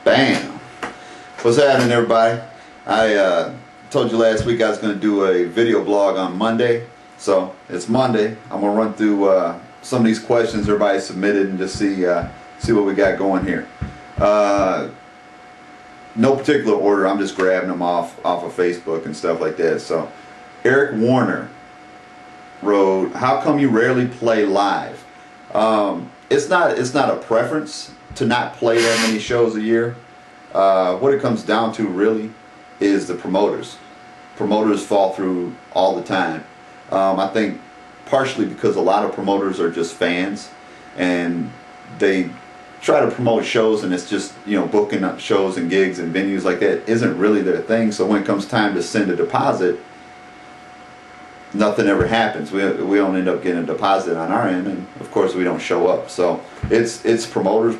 Bam! What's happening, everybody? I told you last week I was going to do a video blog on Monday. So it's Monday. I'm going to run through some of these questions everybody submitted and just see what we got going here. No particular order. I'm just grabbing them off of Facebook and stuff like that. So Eric Warner wrote, "How come you rarely play live?" It's not a preference to not play that many shows a year. What it comes down to really is the promoters. Promoters fall through all the time. I think partially because a lot of promoters are just fans and they try to promote shows, and it's just, you know, booking up shows and gigs and venues like that isn't really their thing. So when it comes time to send a deposit, nothing ever happens. We don't end up getting a deposit on our end, and of course we don't show up. So it's promoters.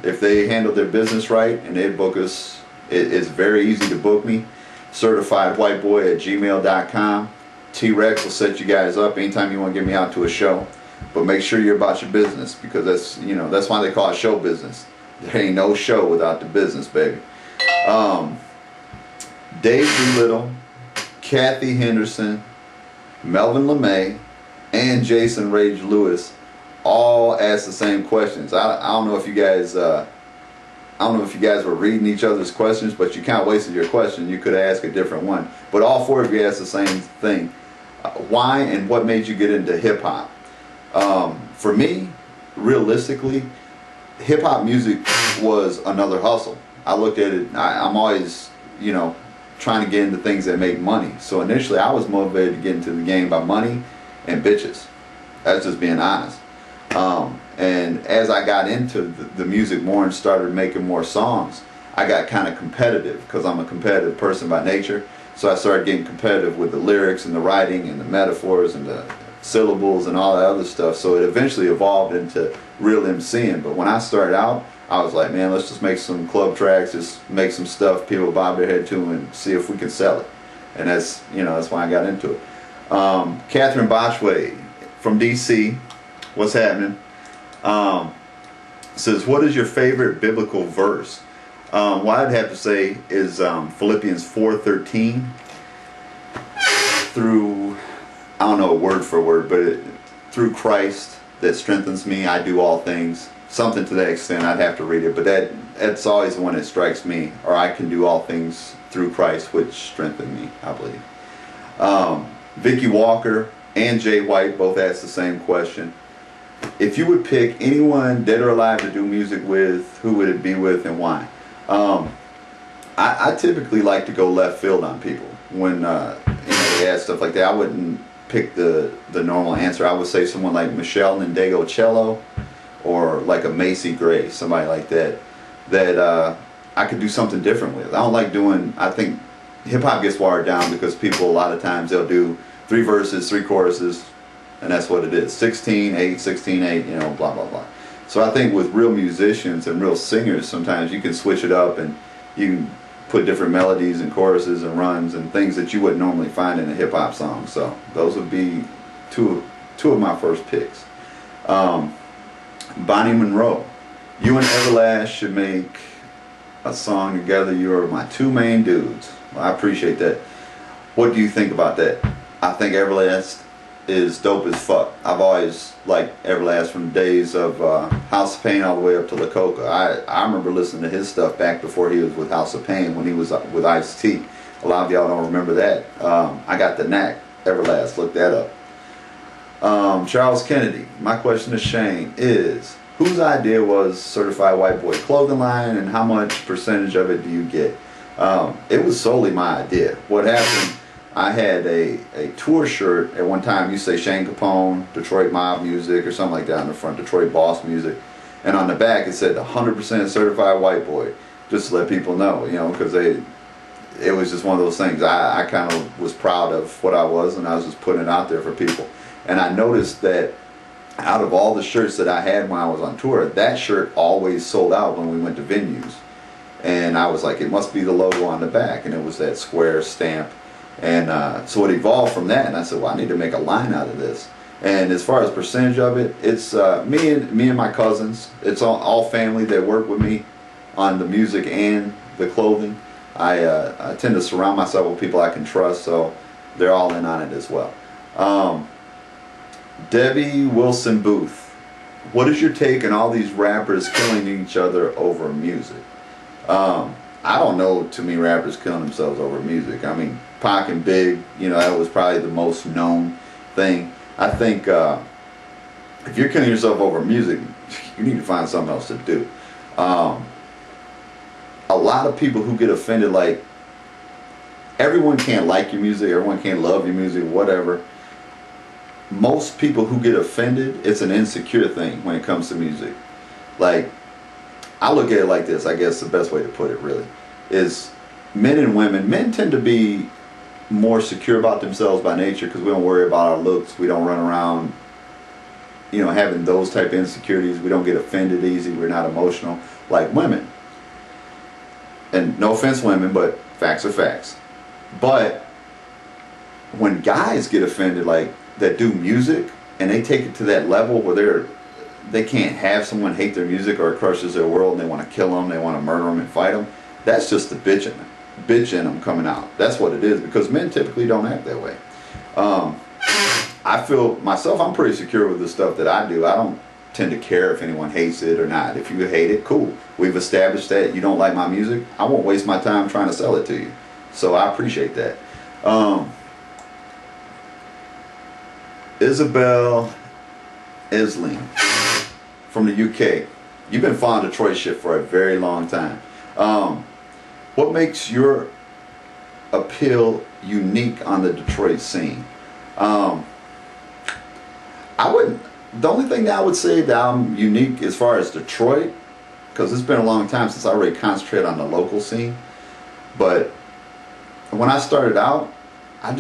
If they handle their business right and they book us, it's very easy to book me. CertifiedWhiteboy@gmail.com. T-Rex will set you guys up anytime you want to get me out to a show. But make sure you're about your business, because that's why they call it show business. There ain't no show without the business, baby. Dave Doolittle, Kathy Henderson, Melvin LeMay, and Jason Rage Lewis all asked the same questions. I don't know if you guys were reading each other's questions, but you kind of wasted your question. You could ask a different one. But all four of you asked the same thing. Why and what made you get into hip hop? For me, realistically, hip hop music was another hustle. I looked at it, I'm always, trying to get into things that make money. So initially I was motivated to get into the game by money and bitches. That's just being honest. And as I got into the music more and started making more songs, I got kind of competitive, because I'm a competitive person by nature. So I started getting competitive with the lyrics and the writing and the metaphors and the syllables and all that other stuff. So it eventually evolved into real MCing. But when I started out, I was like, man, let's just make some club tracks, just make some stuff people bob their head to and see if we can sell it. And that's why I got into it. Catherine Botchway from DC, what's happening? Says, what is your favorite biblical verse? What I'd have to say is Philippians 4:13 through, I don't know word for word, but through Christ that strengthens me, I do all things. Something to that extent. I'd have to read it, but that's always the one that strikes me. Or I can do all things through Christ which strengthen me, I believe. Vicky Walker and Jay White both asked the same question. If you would pick anyone dead or alive to do music with, who would it be with and why? I typically like to go left field on people when they ask stuff like that. I wouldn't pick the normal answer. I would say someone like Meshell Ndegeocello, or like a Macy Gray, somebody like that I could do something different with. I don't like doing, I think hip hop gets watered down because people, a lot of times they'll do 3 verses, 3 choruses, and that's what it is. 16/8, 16/8, blah blah blah. So I think with real musicians and real singers, sometimes you can switch it up and you can put different melodies and choruses and runs and things that you wouldn't normally find in a hip hop song. So those would be two of my first picks. Bonnie Monroe, you and Everlast should make a song together. You are my 2 main dudes. Well, I appreciate that. What do you think about that? I think Everlast is dope as fuck. I've always liked Everlast from the days of House of Pain all the way up to La Coca. I remember listening to his stuff back before he was with House of Pain, when he was with Ice-T. A lot of y'all don't remember that. I got the knack. Everlast, look that up. Charles Kennedy, my question to Shane is, whose idea was Certified White Boy clothing line, and how much percentage of it do you get? It was solely my idea. What happened, I had a tour shirt at one time, you say Shane Capone, Detroit Mob Music, or something like that on the front, Detroit Boss Music, and on the back it said 100% Certified White Boy, just to let people know, because it was just one of those things. I kind of was proud of what I was, and I was just putting it out there for people. And I noticed that out of all the shirts that I had when I was on tour, that shirt always sold out when we went to venues. And I was like, it must be the logo on the back, and it was that square stamp. And so it evolved from that, and I said, well, I need to make a line out of this. And as far as percentage of it, it's me and my cousins. It's all family that work with me. on the music and the clothing. I tend to surround myself with people I can trust, so they're all in on it as well. Debbie Wilson Booth, what is your take on all these rappers killing each other over music? I don't know too many rappers killing themselves over music. I mean, Pac and Big, you know, that was probably the most known thing. I think if you're killing yourself over music, you need to find something else to do. A lot of people who get offended, like, everyone can't like your music, everyone can't love your music, whatever. Most people who get offended, it's an insecure thing when it comes to music. Like, I look at it like this, I guess the best way to put it really, is men and women. Men tend to be more secure about themselves by nature because we don't worry about our looks. We don't run around, you know, having those type of insecurities. We don't get offended easy. We're not emotional like women. And no offense, women, but facts are facts. But when guys get offended, like, that do music, and they take it to that level where they can't have someone hate their music or it crushes their world and they want to kill them, they want to murder them and fight them, that's just the bitch in them coming out. That's what it is, because men typically don't act that way. I feel myself, I'm pretty secure with the stuff that I do. I don't tend to care if anyone hates it or not. If you hate it, cool. We've established that you don't like my music. I won't waste my time trying to sell it to you. So I appreciate that. Isabel Isling from the UK. You've been following Detroit shit for a very long time. What makes your appeal unique on the Detroit scene? The only thing that I would say that I'm unique as far as Detroit, because it's been a long time since I really concentrated on the local scene, but when I started out, I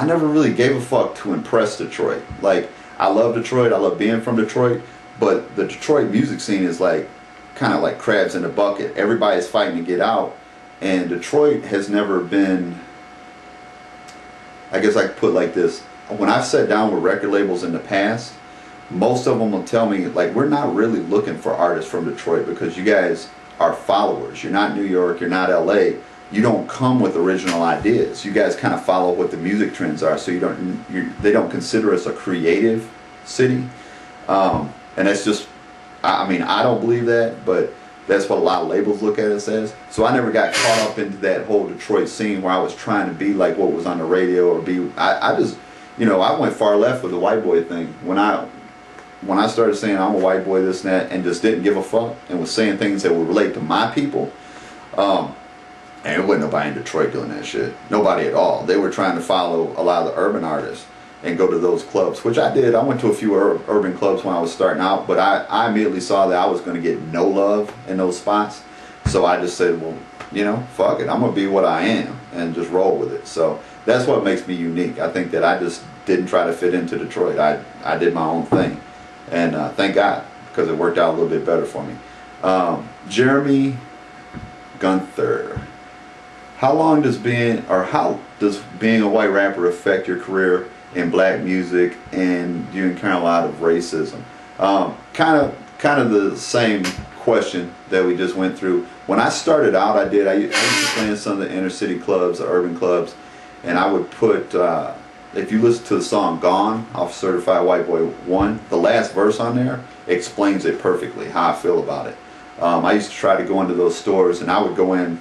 never really gave a fuck to impress Detroit. Like, I love Detroit, I love being from Detroit, but the Detroit music scene is like kind of like crabs in a bucket. Everybody's fighting to get out, and Detroit has never been, I guess I could put it like this, when I've sat down with record labels in the past, most of them will tell me, like, we're not really looking for artists from Detroit because you guys are followers. You're not New York, you're not LA. You don't come with original ideas. You guys kind of follow what the music trends are, so they don't consider us a creative city. And that's just, I mean, I don't believe that, but that's what a lot of labels look at us as. So I never got caught up into that whole Detroit scene where I was trying to be like what was on the radio or be, I just, you know, I went far left with the white boy thing. When I started saying I'm a white boy, this and that, and just didn't give a fuck and was saying things that would relate to my people, and it wasn't nobody in Detroit doing that shit. Nobody at all. They were trying to follow a lot of the urban artists and go to those clubs, which I did. I went to a few urban clubs when I was starting out, but I immediately saw that I was going to get no love in those spots. So I just said, well, you know, fuck it. I'm going to be what I am and just roll with it. So that's what makes me unique. I think that I just didn't try to fit into Detroit. I did my own thing. And thank God, because it worked out a little bit better for me. Jeremy Gunther. How does being a white rapper affect your career in black music, and do you encounter a lot of racism? Kind of the same question that we just went through. When I started out, I used to play in some of the inner city clubs, the urban clubs, and I would put, if you listen to the song Gone off Certified White Boy 1, the last verse on there explains it perfectly, how I feel about it. I used to try to go into those stores, and I would go in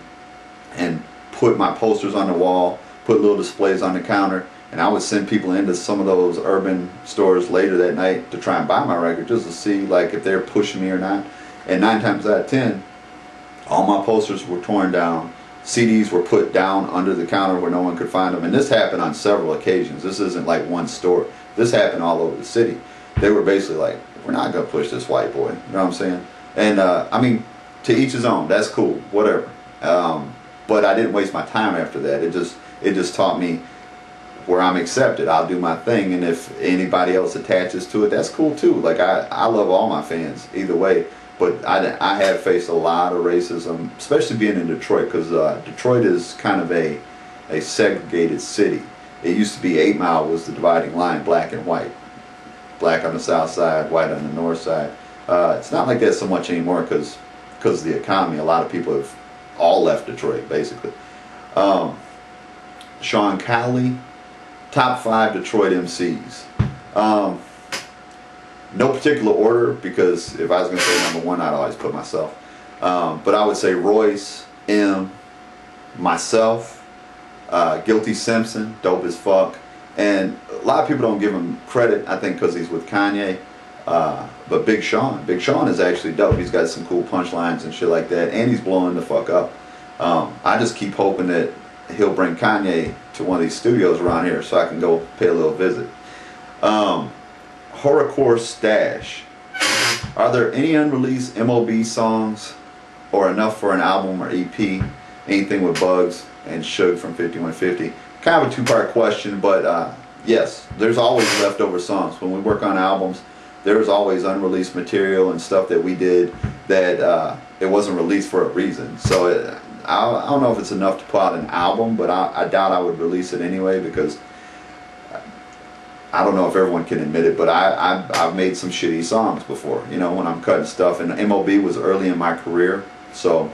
and put my posters on the wall, put little displays on the counter, and I would send people into some of those urban stores later that night to try and buy my record, just to see like if they're pushing me or not. And 9 times out of 10, all my posters were torn down. CDs were put down under the counter where no one could find them. And this happened on several occasions. This isn't like one store. This happened all over the city. They were basically like, we're not going to push this white boy. You know what I'm saying? And I mean, to each his own. That's cool. Whatever. But I didn't waste my time after that. It just taught me where I'm accepted. I'll do my thing, and if anybody else attaches to it, that's cool too. Like I love all my fans either way. But I have faced a lot of racism, especially being in Detroit, because Detroit is kind of a segregated city. It used to be 8 Mile was the dividing line, black and white. Black on the south side, white on the north side. It's not like that so much anymore because because of the economy. A lot of people have all left Detroit, basically. Sean Cowley, top 5 Detroit MCs. No particular order, because if I was going to say number 1, I'd always put myself. But I would say Royce, myself, Guilty Simpson, dope as fuck. And a lot of people don't give him credit, I think, because he's with Kanye. But Big Sean is actually dope. He's got some cool punchlines and shit like that, and he's blowing the fuck up. I just keep hoping that he'll bring Kanye to one of these studios around here so I can go pay a little visit. Horrorcore Stash. Are there any unreleased MOB songs or enough for an album or EP? Anything with Bugz and Suge from 5150? Kind of a 2-part question, but yes, there's always leftover songs. When we work on albums, there's always unreleased material and stuff that we did that it wasn't released for a reason. So I don't know if it's enough to put out an album, but I doubt I would release it anyway, because I don't know if everyone can admit it, but I've made some shitty songs before, you know, when I'm cutting stuff. And MOB was early in my career, so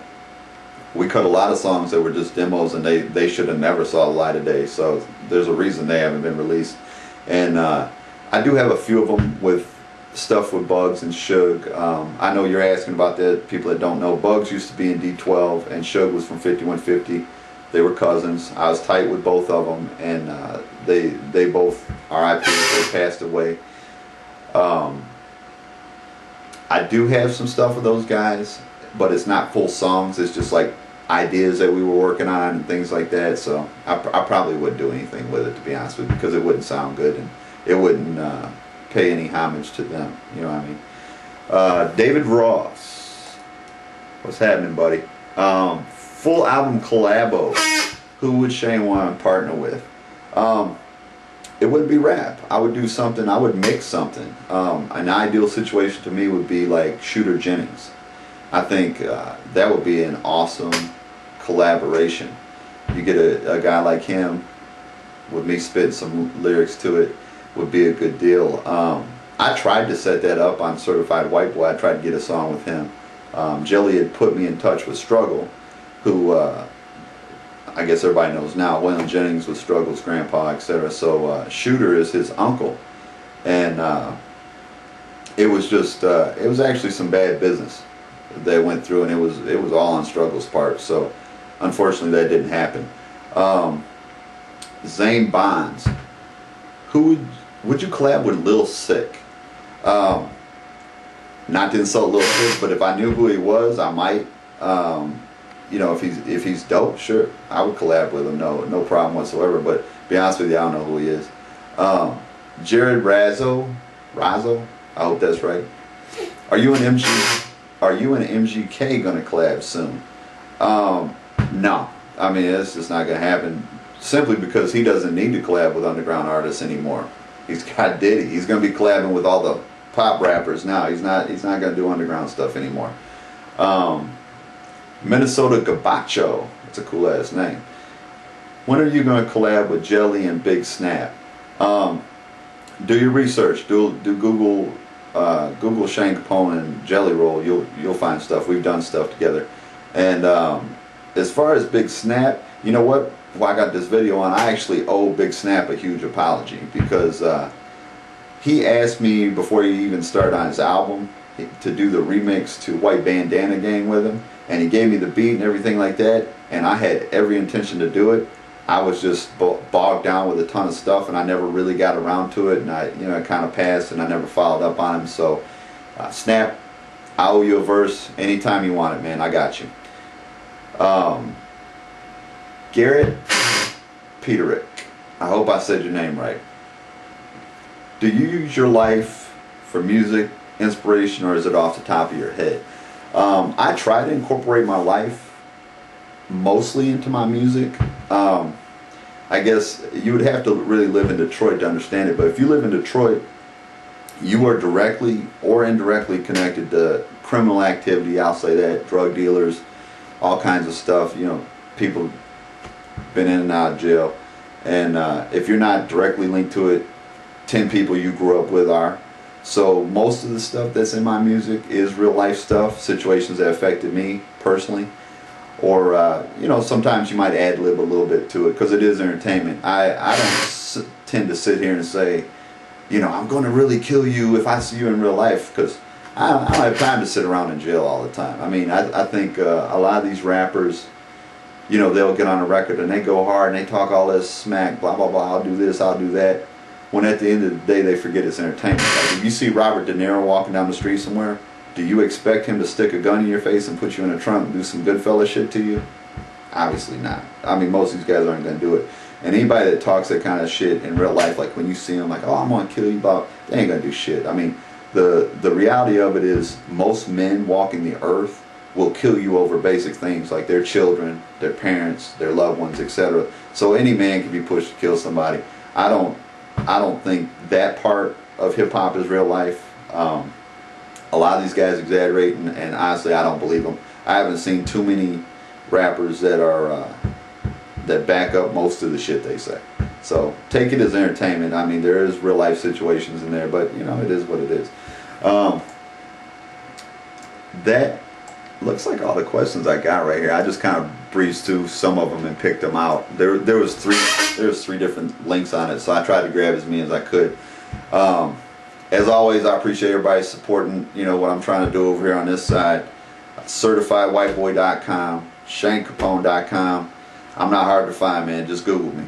we cut a lot of songs that were just demos, and they should have never saw the light of day. So there's a reason they haven't been released. And I do have a few of them with stuff with Bugz and Suge. I know you're asking about that. People that don't know, Bugz used to be in D12, and Suge was from 5150. They were cousins. I was tight with both of them, and they both, RIP, they passed away. I do have some stuff with those guys, but it's not full songs. It's just like ideas that we were working on and things like that. So I probably wouldn't do anything with it, to be honest with you, because it wouldn't sound good and it wouldn't pay any homage to them. You know what I mean? David Ross, what's happening, buddy? Full album collabo. Who would Shane want to partner with? It wouldn't be rap. I would do something. I would mix something. An ideal situation to me would be like Shooter Jennings. I think that would be an awesome collaboration. You get a guy like him with me spitting some lyrics to it, would be a good deal. I tried to set that up on Certified Whiteboy. I tried to get a song with him. Jelly had put me in touch with Struggle, who I guess everybody knows now, Waylon Jennings was Struggle's grandpa, etc. So Shooter is his uncle, and it was just it was actually some bad business they went through, and it was all on Struggle's part. So unfortunately that didn't happen. Zane Bonds. Who would you collab with? Lil Sick. Not to insult Lil Sick, but if I knew who he was, I might. You know, if he's dope, sure, I would collab with him. No problem whatsoever. But to be honest with you, I don't know who he is. Jared Razzo. I hope that's right. Are you and MGK gonna collab soon? No. I mean, it's just not gonna happen. Simply because he doesn't need to collab with underground artists anymore. He's got Diddy. He's gonna be collabing with all the pop rappers now. He's not gonna do underground stuff anymore. Minnesota Gabacho. That's a cool ass name. When are you gonna collab with Jelly and Big Snap? Do your research. Do Google Google Shane Capone and Jelly Roll. You'll find stuff. We've done stuff together. And as far as Big Snap, you know what? Why I got this video on, I actually owe Big Snap a huge apology, because he asked me before he even started on his album to do the remix to White Bandana Gang with him, and he gave me the beat and everything like that, and I had every intention to do it. I was just bogged down with a ton of stuff, and I never really got around to it, and I kind of passed, and I never followed up on him. So Snap, I owe you a verse anytime you want it, man. I got you. Garrett Peterick, I hope I said your name right. Do you use your life for music inspiration, or is it off the top of your head? I try to incorporate my life mostly into my music. I guess you would have to really live in Detroit to understand it, but if you live in Detroit, you are directly or indirectly connected to criminal activity. I'll say that. Drug dealers, all kinds of stuff. You know, people been in and out of jail, and if you're not directly linked to it, 10 people you grew up with are. So most of the stuff that's in my music is real life stuff, situations that affected me personally. Or, you know, sometimes you might ad-lib a little bit to it because it is entertainment. I don't tend to sit here and say, you know, I'm going to really kill you if I see you in real life, because I don't have time to sit around in jail all the time. I mean, I think a lot of these rappers, you know, they'll get on a record and they go hard and they talk all this smack, blah, blah, blah, I'll do this, I'll do that. When at the end of the day, they forget it's entertainment. Like if you see Robert De Niro walking down the street somewhere, do you expect him to stick a gun in your face and put you in a trunk and do some Goodfella shit to you? Obviously not. I mean, most of these guys aren't going to do it. And anybody that talks that kind of shit in real life, like when you see them like, oh, I'm going to kill you, blah, they ain't going to do shit. I mean, the reality of it is most men walking the earth will kill you over basic things like their children, their parents, their loved ones, etc. So any man can be pushed to kill somebody. I don't think that part of hip-hop is real life. A lot of these guys exaggerate, and honestly, I don't believe them. I haven't seen too many rappers that are that back up most of the shit they say. So take it as entertainment. I mean, there is real life situations in there, but you know, it is what it is. That looks like all the questions I got right here. I just kind of breezed through some of them and picked them out. There was three different links on it, so I tried to grab as many as I could. As always, I appreciate everybody supporting, you know, what I'm trying to do over here on this side. CertifiedWhiteboy.com, ShankCapone.com. I'm not hard to find, man. Just Google me.